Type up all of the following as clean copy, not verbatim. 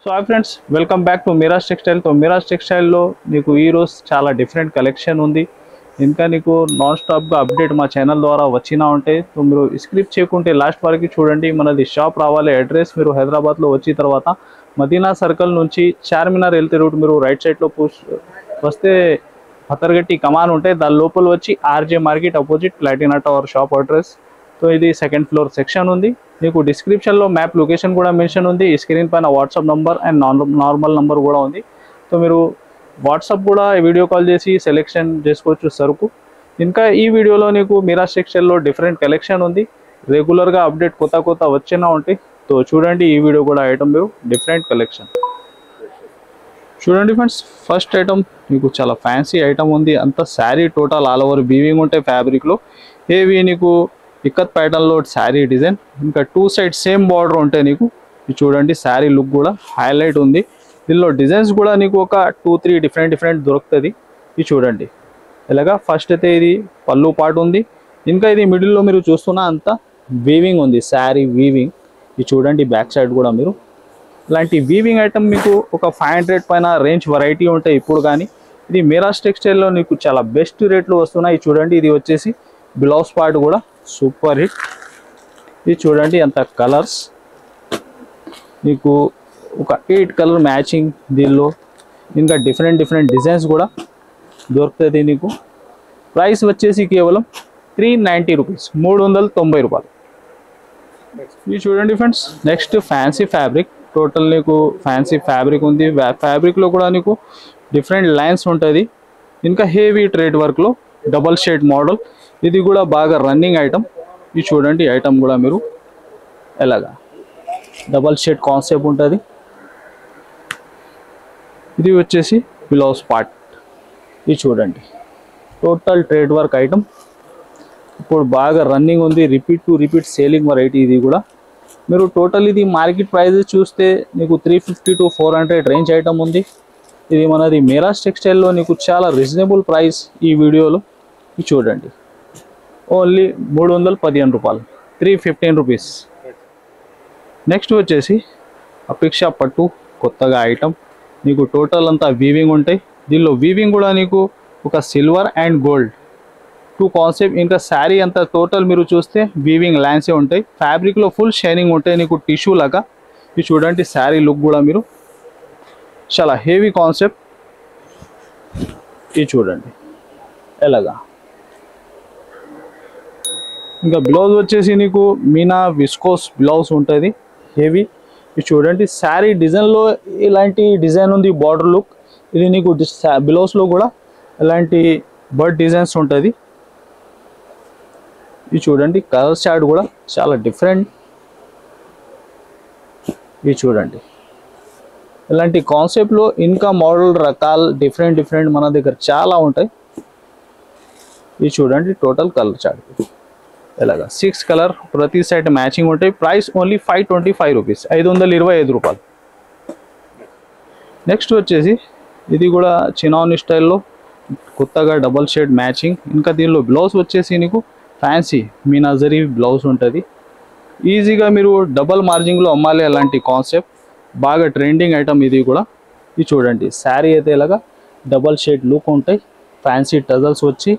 So hi friends, welcome back to Miraj textile. तो మిరాజ్ టెక్స్టైల్లో నీకు ఈరోజు చాలా డిఫరెంట్ కలెక్షన్ ఉంది. ఇంకా నీకు నాన్ స్టాప్గా అప్డేట్ మా ఛానల్ ద్వారా వచ్చినా ఉంటే మీరు స్క్రిప్ట్ చేయకుంటే లాస్ట్ వరకు చూడండి. మనది షాప్ రావాలి. అడ్రస్ మీరు హైదరాబాద్లో వచ్చిన తర్వాత మదీనా సర్కిల్ నుంచి చార్మినార్ వెళ్తే రూట్ మీరు రైట్ సైడ్లో వస్తే పతర్గట్టి కమాన్ ఉంటాయి. దాని లోపల వచ్చి RJ market opposite Platina tower shop address. तो ఇది సెకండ్ ఫ్లోర్ సెక్షన్ ఉంది. మీకు డిస్క్రిప్షన్లో మ్యాప్ లొకేషన్ కూడా మెన్షన్ ఉంది. ఈ స్క్రీన్ పైన WhatsApp number and normal number కూడా ఉంది. సో మీరు వాట్సాప్ కూడా వీడియో కాల్ చేసి సెలెక్షన్ చేసుకోవచ్చు సరుకు. ఇంకా ఈ వీడియోలో నీకు మిరాజ్ టెక్స్టైల్లో డిఫరెంట్ కలెక్షన్ ఉంది. రెగ్యులర్గా అప్డేట్ కొత్త వచ్చినా ఉంటాయి. तो చూడండి ఈ వీడియో కూడా ఐటమ్ మీరు డిఫరెంట్ కలెక్షన్ చూడండి ఫ్రెండ్స్. ఫస్ట్ ఐటమ్ మీకు చాలా ఫ్యాన్సీ ఐటమ్ ఉంది. అంత sari total all over weaving ఉంటాయి ఫ్యాబ్రిక్లో. ఏవి నీకు ఇక్కత్ ప్యాటర్న్లో శారీ డిజైన్, ఇంకా టూ సైడ్ సేమ్ బార్డర్ ఉంటాయి. నీకు ఇది చూడండి శారీ లుక్ కూడా హైలైట్ ఉంది. దీనిలో డిజైన్స్ కూడా నీకు ఒక 2-3 డిఫరెంట్ దొరుకుతుంది. ఇది చూడండి ఇలాగా. ఫస్ట్ అయితే ఇది పళ్ళు పార్ట్ ఉంది. ఇంకా ఇది మిడిల్లో మీరు చూస్తున్న అంతా వీవింగ్ ఉంది, శారీ వీవింగ్. ఇది చూడండి బ్యాక్ సైడ్ కూడా మీరు ఇలాంటి వీవింగ్ ఐటమ్ మీకు ఒక 500 పైన రేంజ్ వెరైటీ ఉంటాయి ఇప్పుడు. కానీ ఇది మిరాజ్ టెక్స్టైల్లో నీకు చాలా బెస్ట్ రేట్లో వస్తున్నాయి. చూడండి ఇది వచ్చేసి బ్లౌజ్ పార్ట్ కూడా సూపర్ హిట్. ఇది చూడండి అంత కలర్స్ మీకు ఒక 8 కలర్ మ్యాచింగ్. దీనిలో ఇంకా డిఫరెంట్ డిజైన్స్ కూడా దొరుకుతుంది నీకు. ప్రైస్ వచ్చేసి కేవలం 390 రూపీస్, 390 రూపాయలు. ఇది చూడండి friends. Next fancy fabric. Total నీకు ఫ్యాన్సీ ఫ్యాబ్రిక్ ఉంది. ఫ్యాబ్రిక్లో కూడా నీకు డిఫరెంట్ లైన్స్ ఉంటుంది. ఇంకా హెవీ ట్రేడ్ వర్క్లో డబల్ షేడ్ మోడల్. ఇది కూడా బాగా రన్నింగ్ ఐటమ్. ఇది చూడండి ఐటమ్ కూడా మీరు ఎలాగా డబల్ షేడ్ కాన్సెప్ట్ ఉంటుంది. ఇది వచ్చేసి బ్లౌజ్ పార్ట్. ఇది చూడండి టోటల్ ట్రేడ్ వర్క్ ఐటమ్. ఇప్పుడు బాగా రన్నింగ్ ఉంది. Repeat selling variety. ఇది కూడా మీరు టోటల్ ఇది మార్కెట్ ప్రైస్ చూస్తే నీకు 350 to 400 రేంజ్ ఐటమ్ ఉంది. ఇది మనది మిరాజ్ టెక్స్టైల్లో నీకు చాలా రీజనబుల్ ప్రైస్ ఈ వీడియోలో. ఇది చూడండి ఓన్లీ 315 రూపాయలు, 315 రూపీస్. నెక్స్ట్ వచ్చేసి అపేక్ష పట్టు కొత్తగా ఐటమ్. నీకు టోటల్ అంతా వీవింగ్ ఉంటాయి. దీనిలో వీవింగ్ కూడా నీకు ఒక సిల్వర్ అండ్ గోల్డ్ 2 కాన్సెప్ట్. ఇంకా శారీ అంతా టోటల్ మీరు చూస్తే వీవింగ్ లైన్సే ఉంటాయి. ఫ్యాబ్రిక్లో ఫుల్ షైనింగ్ ఉంటాయి నీకు టిష్యూ లాగా. ఇది చూడండి శారీ లుక్ కూడా మీరు చాలా హెవీ కాన్సెప్ట్. ఇది చూడండి ఎలాగా. ఇంకా బ్లౌజ్ వచ్చేసి నీకు మీనా విస్కోస్ బ్లౌజ్ ఉంటుంది హెవీ. ఇది చూడండి శారీ డిజైన్లో ఇలాంటి డిజైన్ ఉంది బార్డర్ లుక్. ఇది నీకు బ్లౌజ్లో కూడా ఇలాంటి బర్డ్ డిజైన్స్ ఉంటుంది. ఇది చూడండి కలర్ చార్ట్ కూడా చాలా డిఫరెంట్. ఇది చూడండి ఇలాంటి కాన్సెప్ట్లో ఇంకా మోడల్ రకాలు డిఫరెంట్ మన దగ్గర చాలా ఉంటాయి. ఇది చూడండి టోటల్ కలర్ చార్ట్ ఎలాగా 6 కలర్ ప్రతి సైడ్ మ్యాచింగ్ ఉంటాయి. ప్రైస్ ఓన్లీ 525 రూపీస్, 525 రూపాయలు. నెక్స్ట్ వచ్చేసి ఇది కూడా చినాన్ స్టైల్లో కొత్తగా డబల్ షేడ్ మ్యాచింగ్. ఇంకా దీనిలో బ్లౌజ్ వచ్చేసి నీకు ఫ్యాన్సీ మీనాజరీ బ్లౌజ్ ఉంటుంది. ఈజీగా మీరు డబల్ మార్జింగ్లో అమ్మాలి అలాంటి కాన్సెప్ట్. బాగా ట్రెండింగ్ ఐటమ్ ఇది కూడా. ఇది చూడండి శారీ అయితే ఇలాగా డబల్ షేడ్ లుక్ ఉంటాయి. ఫ్యాన్సీ టజల్స్ వచ్చి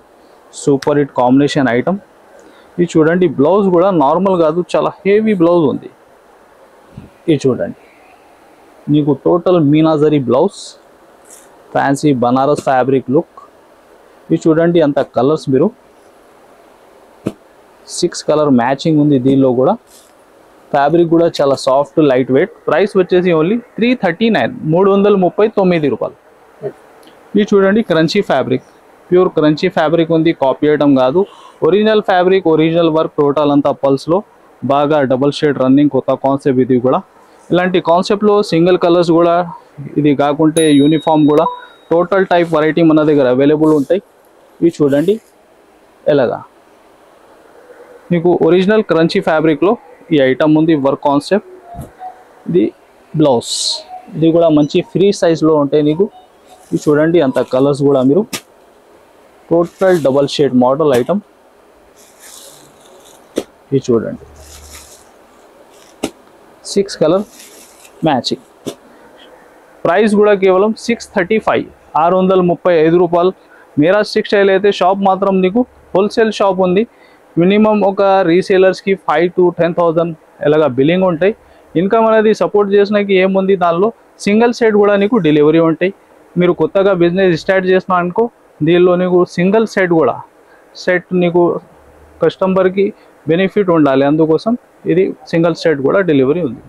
సూపర్ హిట్ కాంబినేషన్ ఐటమ్. ఇది చూడండి బ్లౌజ్ కూడా నార్మల్ కాదు, చాలా హెవీ బ్లౌజ్ ఉంది. ఇది చూడండి నీకు టోటల్ మీనాజరీ blouse, fancy Banaras fabric look. ఇది చూడండి అంత కలర్స్ మీరు 6 కలర్ మ్యాచింగ్ ఉంది. దీనిలో కూడా ఫ్యాబ్రిక్ కూడా చాలా సాఫ్ట్ లైట్ వెయిట్. ప్రైస్ వచ్చేసి ఓన్లీ 339, 339 రూపాయలు. ఇది చూడండి crunchy fabric, pure crunchy fabric ఉంది. కాపీ ఐటమ్ కాదు, original fabric, original work. Total అంతా పల్స్లో బాగా డబల్ షేడ్ రన్నింగ్ కొత్త కాన్సెప్ట్. ఇది కూడా ఇలాంటి కాన్సెప్ట్లో సింగిల్ కలర్స్ కూడా ఇది కాకుంటే యూనిఫామ్ కూడా టోటల్ టైప్ వెరైటీ మన దగ్గర అవైలబుల్ ఉంటాయి. ఇవి చూడండి ఎలాగా మీకు ఒరిజినల్ క్రంచీ ఫ్యాబ్రిక్లో ఈ ఐటమ్ ఉంది వర్క్ కాన్సెప్ట్. ఇది బ్లౌజ్. ఇది కూడా మంచి ఫ్రీ సైజ్లో ఉంటాయి నీకు. ఇది చూడండి అంత కలర్స్ కూడా మీరు total double shade model item. ఇది చూడండి 6 కలర్ మ్యాచింగ్. ప్రైస్ కూడా కేవలం 635 635 రూపాయలు. మీరాజ్ టెక్స్టైల్ అయితే షాప్ మాత్రం నీకు హోల్సేల్ షాప్ ఉంది. మినిమం ఒక రీసేలర్స్కి 5 to 10,000 ఇలాగా బిల్లింగ్ ఉంటాయి. ఇన్కమ్ అనేది సపోర్ట్ చేసినాకి ఏముంది, దానిలో సింగిల్ సెట్ కూడా నీకు డెలివరీ ఉంటాయి. మీరు కొత్తగా బిజినెస్ స్టార్ట్ చేసినా అనుకో, దీనిలో నీకు సింగిల్ సెట్ కూడా నీకు కస్టమర్కి బెనిఫిట్ ఉండాలి, అందుకోసం ఇది సింగిల్ సెట్ కూడా డెలివరీ ఉంది.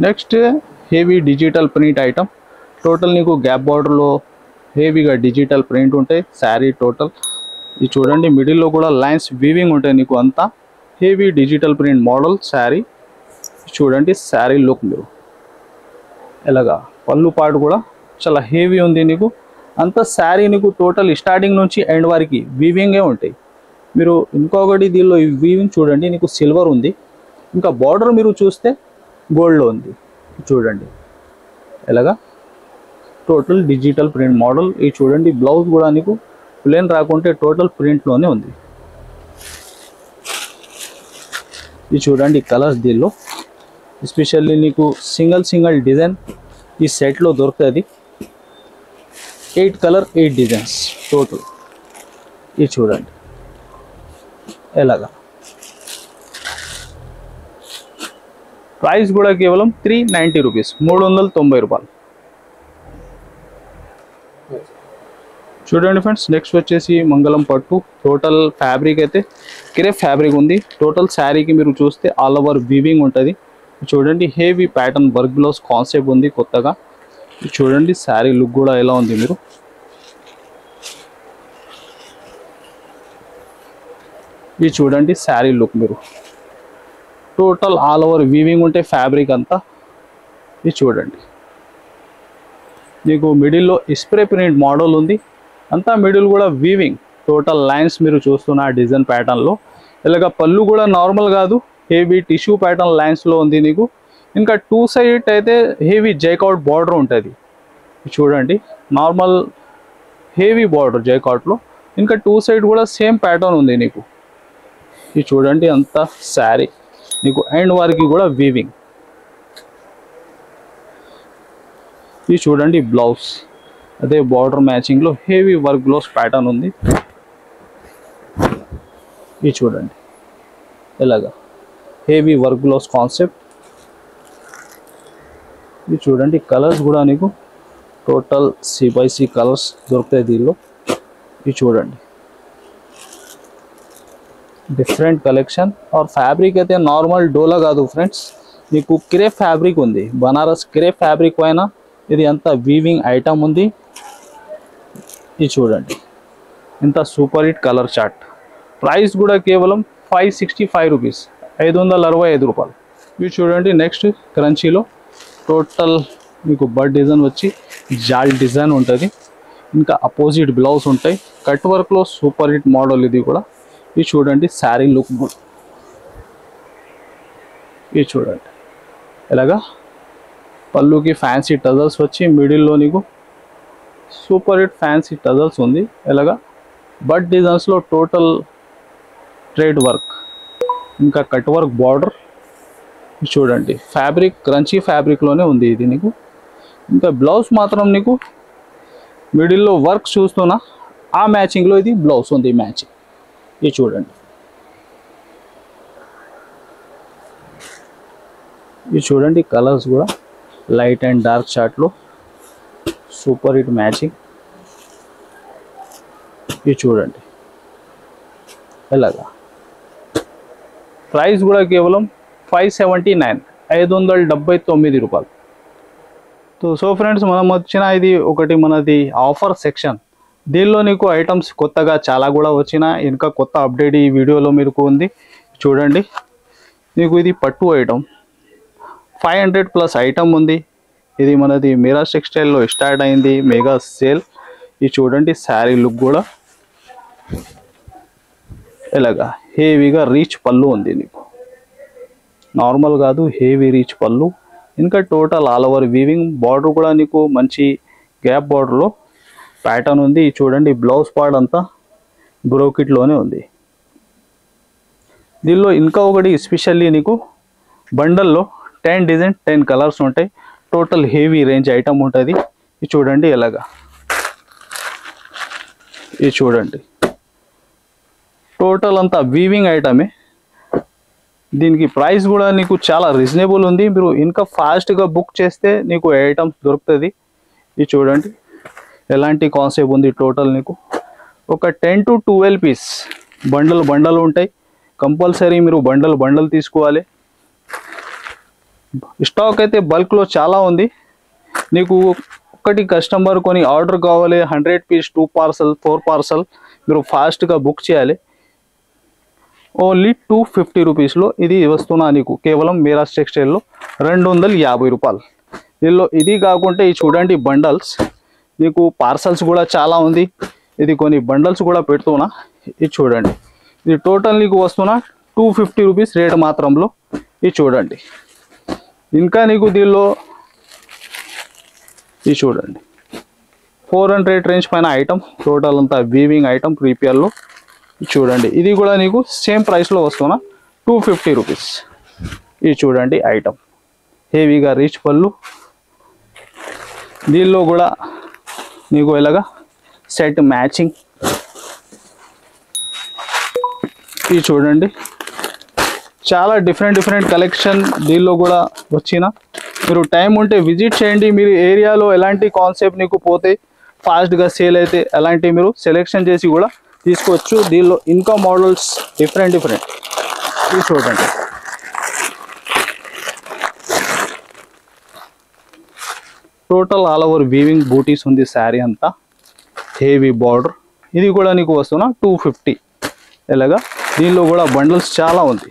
Next heavy digital print item. Total నీకు గ్యాప్ బార్డర్లో హెవీగా డిజిటల్ ప్రింట్ ఉంటాయి శారీ టోటల్. ఇది చూడండి, మిడిల్లో కూడా లైన్స్ వీవింగ్ ఉంటాయి నీకు. అంతా heavy digital print model sari. చూడండి శారీ లుక్ మీరు ఎలాగా. పళ్ళు పాటు కూడా చాలా హెవీ ఉంది నీకు. అంతా శారీ నీకు టోటల్ స్టార్టింగ్ నుంచి ఎండ్ వరకు వీవింగే ఉంటాయి. మీరు ఇంకొకటి దీనిలో వీవింగ్ చూడండి, నీకు సిల్వర్ ఉంది. ఇంకా బార్డర్ మీరు చూస్తే గోల్డ్లో ఉంది. చూడండి ఎలాగా టోటల్ డిజిటల్ ప్రింట్ మోడల్. ఇది చూడండి, బ్లౌజ్ కూడా నీకు ప్లేన్ రాకుంటే టోటల్ ప్రింట్లోనే ఉంది. ఇది చూడండి కలర్స్ దీనిలో, ఎస్పెషల్లీ నీకు సింగిల్ డిజైన్ ఈ సెట్లో దొరుకుతుంది. 8 కలర్ 8 డిజైన్స్ టోటల్. ఇది చూడండి ఎలాగా. ప్రైస్ కూడా కేవలం 390 రూపీస్, 390 రూపాయలు. చూడండి ఫ్రెండ్స్, నెక్స్ట్ వచ్చేసి మంగళం పట్టు. టోటల్ ఫ్యాబ్రిక్ అయితే క్రేప్ ఫ్యాబ్రిక్ ఉంది. టోటల్ శారీకి మీరు చూస్తే ఆల్ ఓవర్ వీవింగ్ ఉంటుంది. చూడండి heavy pattern work blouse concept ఉంది కొత్తగా. చూడండి శారీ లుక్ కూడా ఎలా ఉంది మీరు. ఇది చూడండి శారీ లుక్ మీరు, టోటల్ ఆల్ ఓవర్ వీవింగ్ ఉంటే ఫ్యాబ్రిక్ అంతా. ఇది చూడండి మీకు మిడిల్లో స్ప్రే ప్రింట్ మోడల్ ఉంది. అంతా మిడిల్ కూడా వీవింగ్ టోటల్ లైన్స్ మీరు చూస్తున్న డిజైన్ ప్యాటర్న్లో. ఇలాగ పళ్ళు కూడా నార్మల్ కాదు, హెవీ టిష్యూ ప్యాటర్న్ లైన్స్లో ఉంది నీకు. ఇంకా 2 సైడ్ అయితే హెవీ జైకౌట్ బార్డర్ ఉంటుంది. చూడండి నార్మల్ హెవీ బార్డర్ జైకౌట్లో, ఇంకా 2 సైడ్ కూడా సేమ్ ప్యాటర్న్ ఉంది నీకు. ఇది చూడండి అంతా శారీ నీకు ఎండ్ వరకు కూడా వీవింగ్. ఇది చూడండి బ్లౌజ్ అదే బార్డర్ మ్యాచింగ్లో హెవీ వర్క్ బ్లౌజ్ ప్యాటర్న్ ఉంది. ఇది చూడండి ఎలాగా హెవీ వర్క్ బ్లౌజ్ కాన్సెప్ట్. ఇది చూడండి కలర్స్ కూడా నీకు టోటల్ C/C కలర్స్ దొరుకుతాయి దీనిలో. ఇది చూడండి డిఫరెంట్ కలెక్షన్. ఆర్ ఫ్యాబ్రిక్ అయితే నార్మల్ డోలా కాదు ఫ్రెండ్స్, నీకు క్రేప్ ఫ్యాబ్రిక్ ఉంది. బనారస్ క్రేప్ ఫ్యాబ్రిక్ పైన ఇది అంతా వీవింగ్ ఐటమ్ ఉంది. ఇది చూడండి ఇంత super hit colour chart. Price కూడా కేవలం 565 రూపీస్, 565 రూపాయలు. ఇవి చూడండి నెక్స్ట్ క్రంచీలో టోటల్ మీకు బర్డ్ డిజైన్ వచ్చి జాల్ డిజైన్ ఉంటుంది. ఇంకా అపోజిట్ బ్లౌజ్ ఉంటాయి. కట్ వర్క్లో సూపర్ హిట్ మోడల్ ఇది కూడా. ఇది చూడండి శారీ లుక్ గుడ్. ఇది చూడండి ఎలాగా పళ్ళుకి ఫ్యాన్సీ టజల్స్ వచ్చి మిడిల్లో నీకు సూపర్ హిట్ ఫ్యాన్సీ టజల్స్ ఉంది. ఎలాగా బట్ డిజైన్స్లో టోటల్ ట్రేడ్ వర్క్, ఇంకా కట్ వర్క్ బార్డర్. చూడండి ఫ్యాబ్రిక్ క్రంచీ ఫ్యాబ్రిక్లోనే ఉంది ఇది నీకు. ఇంకా బ్లౌజ్ మాత్రం నీకు మిడిల్లో వర్క్ చూస్తున్నా ఆ మ్యాచింగ్లో ఇది బ్లౌజ్ ఉంది మ్యాచింగ్. ఇది చూడండి ఇది చూడండి కలర్స్ కూడా లైట్ అండ్ డార్క్ చార్ట్లో సూపర్ హిట్ మ్యాచింగ్. ఇది చూడండి ఎలాగా. ప్రైస్ కూడా కేవలం 579, 579 రూపాయలు. సో ఫ్రెండ్స్ మనం వచ్చిన ఇది ఒకటి మనది ఆఫర్ సెక్షన్. దీనిలో నీకు ఐటమ్స్ కొత్తగా చాలా కూడా వచ్చిన, ఇంకా కొత్త అప్డేట్ ఈ వీడియోలో మీకు ఉంది. చూడండి నీకు ఇది పట్టు ఐటమ్ 500+ ఐటమ్ ఉంది. ఇది మనది మీరాజ్ టెక్స్టైల్లో స్టార్ట్ అయింది మెగా సేల్. ఇది చూడండి శారీ లుక్ కూడా ఎలాగా హెవీగా రీచ్ పళ్ళు ఉంది నీకు, నార్మల్ కాదు హెవీ రీచ్ పళ్ళు. ఇంకా total all over weaving border కూడా నీకు మంచి గ్యాప్ బార్డర్లో ప్యాటర్న్ ఉంది. చూడండి బ్లౌజ్ పార్ట్ అంతా బ్రోకెట్లోనే ఉంది. దీనిలో ఇంకా ఒకటి ఎస్పెషల్లీ నీకు బండల్లో 10 డిజైన్ 10 కలర్స్ ఉంటాయి. టోటల్ హెవీ రేంజ్ ఐటమ్ ఉంటుంది. ఇది చూడండి ఎలాగా, ఇది చూడండి టోటల్ అంతా వీవింగ్ ఐటమే. దీనికి ప్రైస్ కూడా నీకు చాలా రీజనబుల్ ఉంది. మీరు ఇంకా ఫాస్ట్గా బుక్ చేస్తే నీకు ఐటమ్స్ దొరుకుతుంది. ఇది చూడండి ఎలాంటి కాన్సెప్ట్ ఉంది. టోటల్ నీకు ఒక 10 to 12 పీస్ బండల్ ఉంటాయి. కంపల్సరీ మీరు బండల్ తీసుకోవాలి. స్టాక్ అయితే బల్క్లో చాలా ఉంది. నీకు ఒకటి కస్టమర్ కొని ఆర్డర్ కావాలి 100 పీస్ 2 పార్సల్ 4 పార్సల్ మీరు ఫాస్ట్గా బుక్ చేయాలి. ఓన్లీ 250 రూపీస్లో ఇది వస్తున్నా నీకు కేవలం మీరాజ్ టెక్స్టైల్లో 250 రూపాయలు. దీనిలో ఇది కాకుంటే ఇది చూడండి బండల్స్, నీకు పార్సల్స్ కూడా చాలా ఉంది. ఇది కొన్ని బండల్స్ కూడా పెడుతున్నా. ఇది చూడండి ఇది టోటల్ నీకు వస్తున్నా 250 రూపీస్ రేట్ మాత్రంలో. ఇది చూడండి ఇంకా నీకు దీనిలో ఇది చూడండి 400 రేంజ్ పైన ఐటమ్ టోటల్ అంతా వీవింగ్ ఐటమ్ ప్రీపియర్లో. చూడండి ఇది కూడా నీకు సేమ్ ప్రైస్లో వస్తున్నా 250 రూపీస్. ఇది చూడండి ఐటమ్ హెవీగా రిచ్ పళ్ళు. దీనిలో కూడా నీకు ఇలాగా సెట్ మ్యాచింగ్. ఇది చూడండి చాలా డిఫరెంట్ కలెక్షన్ దీనిలో కూడా వచ్చిన. మీరు టైం ఉంటే విజిట్ చేయండి. మీరు ఏరియాలో ఎలాంటి కాన్సెప్ట్ నీకు పోతే ఫాస్ట్గా సేల్ అయితే అలాంటివి మీరు సెలెక్షన్ చేసి కూడా తీసుకోవచ్చు. దీనిలో ఇంకా మోడల్స్ డిఫరెంట్. ఇది చూడండి టోటల్ ఆల్ ఓవర్ వీవింగ్ బూటీస్ ఉంది. శారీ అంతా హెవీ బార్డర్. ఇది కూడా నీకు వస్తున్నా 250 ఎలాగా. దీనిలో కూడా బండల్స్ చాలా ఉంది.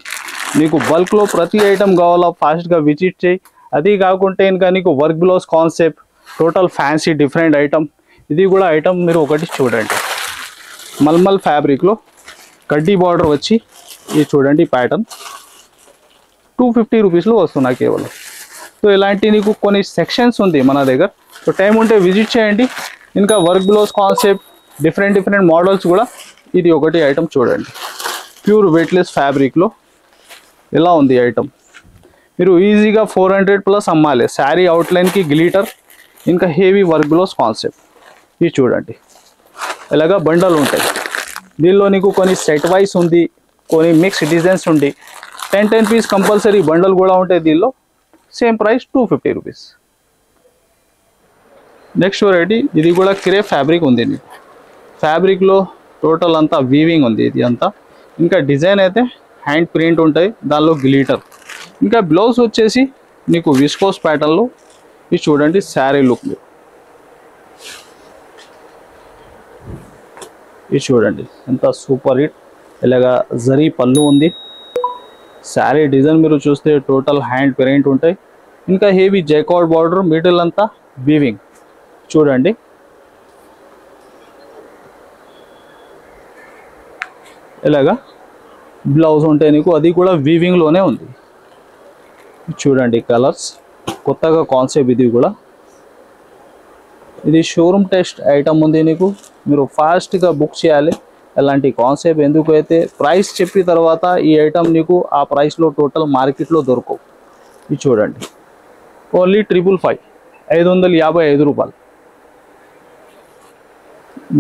నీకు బల్క్లో ప్రతి ఐటమ్ కావాలా ఫాస్ట్గా విజిట్ చేయి. అది కాకుంటే ఇంకా నీకు work blouse concept total fancy different item. ఇది కూడా ఐటమ్ మీరు ఒకటి చూడండి మల్మల్ ఫ్యాబ్రిక్లో కడ్డీ బార్డర్ వచ్చి ఇది చూడండి ప్యాటర్న్ 250 రూపీస్లో వస్తున్నా కేవలం. సో ఇలాంటి నీకు కొన్ని సెక్షన్స్ ఉంది మన దగ్గర. సో టైం ఉంటే విజిట్ చేయండి. ఇంకా work blouse concept different models కూడా. ఇది ఒకటి ఐటమ్ చూడండి ప్యూర్ వెయిట్లెస్ ఫ్యాబ్రిక్లో ఎలా ఉంది ఐటమ్. మీరు ఈజీగా 400+ అమ్మాలి. శారీ అవుట్లైన్కి గ్లిటర్ ఇంకా హెవీ వర్క్ బ్లౌజ్ కాన్సెప్ట్. ఇది చూడండి ఇలాగా బండల్ ఉంటాయి. దీనిలో నీకు కొన్ని సెట్ వైస్ ఉంది, కొన్ని మిక్స్ డిజైన్స్ ఉంది. 10 పీస్ కంపల్సరీ బండల్ కూడా ఉంటాయి. దీనిలో same price 250 rupees. Next variety ఇది కూడా క్రేప్ ఫ్యాబ్రిక్ ఉంది. నీకు ఫ్యాబ్రిక్లో టోటల్ అంతా వీవింగ్ ఉంది. ఇది అంతా ఇంకా డిజైన్ అయితే హ్యాండ్ ప్రింట్ ఉంటాయి. దానిలో గ్లిటర్ ఇంకా బ్లౌజ్ వచ్చేసి నీకు విస్కోస్ ప్యాటర్న్లో. ఇది చూడండి శారీ లుక్. ఇది చూడండి ఎంత సూపర్ హిట్. ఇలాగా జరీ పళ్ళు ఉంది. శారీ డిజైన్ మీరు చూస్తే టోటల్ హ్యాండ్ ప్రింట్ ఉంటాయి. ఇంకా హెవీ జైకార్డ్ బార్డర్ మిడిల్ అంతా వీవింగ్. చూడండి ఇలాగా బ్లౌజ్ ఉంటే నీకు అది కూడా వీవింగ్లోనే ఉంది. చూడండి కలర్స్ కొత్తగా కాన్సెప్ట్. ఇది కూడా ఇది షోరూమ్ టెస్ట్ ఐటమ్ ఉంది. నీకు మీరు ఫాస్ట్గా బుక్ చేయాలి. అలాంటి కాన్సెప్ట్ ఎందుకు అయితే ప్రైస్ చెప్పిన తర్వాత ఈ ఐటమ్ నీకు ఆ ప్రైస్లో టోటల్ మార్కెట్లో దొరకవు. ఇది చూడండి ఓన్లీ 555 555 రూపాయలు.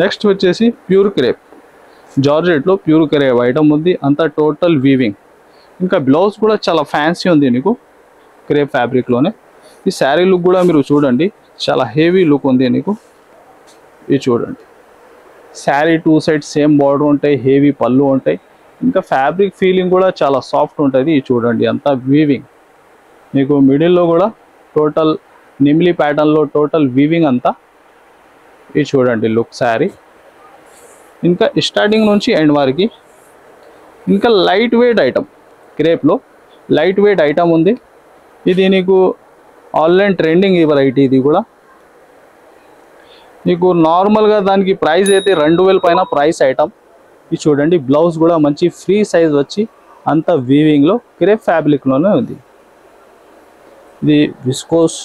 నెక్స్ట్ వచ్చేసి ప్యూర్ క్రేప్ జార్జెట్లో ప్యూర్ క్రేప్ ఐటమ్ ఉంది. అంతా టోటల్ వీవింగ్. ఇంకా బ్లౌజ్ కూడా చాలా ఫ్యాన్సీ ఉంది నీకు క్రేప్ ఫ్యాబ్రిక్లోనే. ఈ శారీ లుక్ కూడా మీరు చూడండి చాలా హెవీ లుక్ ఉంది నీకు. ఇది చూడండి శారీ 2 సైడ్స్ సేమ్ బార్డర్ ఉంటాయి, హెవీ పళ్ళు ఉంటాయి. ఇంకా ఫ్యాబ్రిక్ ఫీలింగ్ కూడా చాలా సాఫ్ట్ ఉంటుంది. ఇది చూడండి అంతా వీవింగ్. మీకు మిడిల్లో కూడా టోటల్ నిమ్లీ ప్యాటర్న్లో టోటల్ వీవింగ్ అంతా. ఇది చూడండి లుక్ శారీ ఇంకా స్టార్టింగ్ నుంచి ఎండ్ వరకు. ఇంకా లైట్ వెయిట్ ఐటమ్ క్రేప్లో లైట్ వెయిట్ ఐటమ్ ఉంది. ఇది నీకు ఆన్లైన్ ట్రెండింగ్ ఈ వెరైటీ. ఇది కూడా నీకు నార్మల్గా దానికి ప్రైస్ అయితే 2000 పైన ప్రైస్ ఐటమ్. ఇది చూడండి బ్లౌజ్ కూడా మంచి ఫ్రీ సైజ్ వచ్చి అంత వీవింగ్లో క్రేప్ ఫ్యాబ్రిక్లోనే ఉంది. ఇది విస్కోస్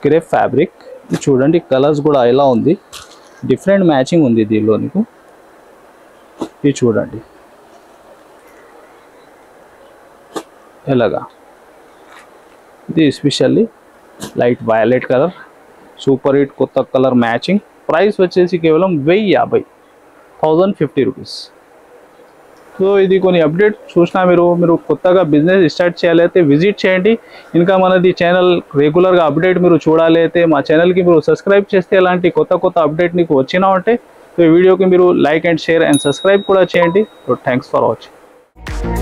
క్రేప్ ఫ్యాబ్రిక్. ఇది చూడండి కలర్స్ కూడా ఎలా ఉంది, డిఫరెంట్ మ్యాచింగ్ ఉంది దీనిలో నీకు. ఇది చూడండి ఎలాగా. ఇది especially light violet colour. Super hit కొత్త కలర్ మ్యాచింగ్. ప్రైస్ వచ్చేసి కేవలం 1050, 1050 రూపీస్. సో ఇది కొన్ని అప్డేట్ చూసినా మీరు కొత్తగా బిజినెస్ స్టార్ట్ చేయాలి అయితే విజిట్ చేయండి. ఇంకా మనది ఛానల్ రెగ్యులర్గా అప్డేట్ మీరు చూడాలి అయితే మా ఛానల్కి మీరు సబ్స్క్రైబ్ చేస్తే ఎలాంటి కొత్త అప్డేట్ మీకు వచ్చినా ఉంటే ఈ వీడియోకి మీరు like and share and subscribe కూడా చేయండి. So thanks for watching.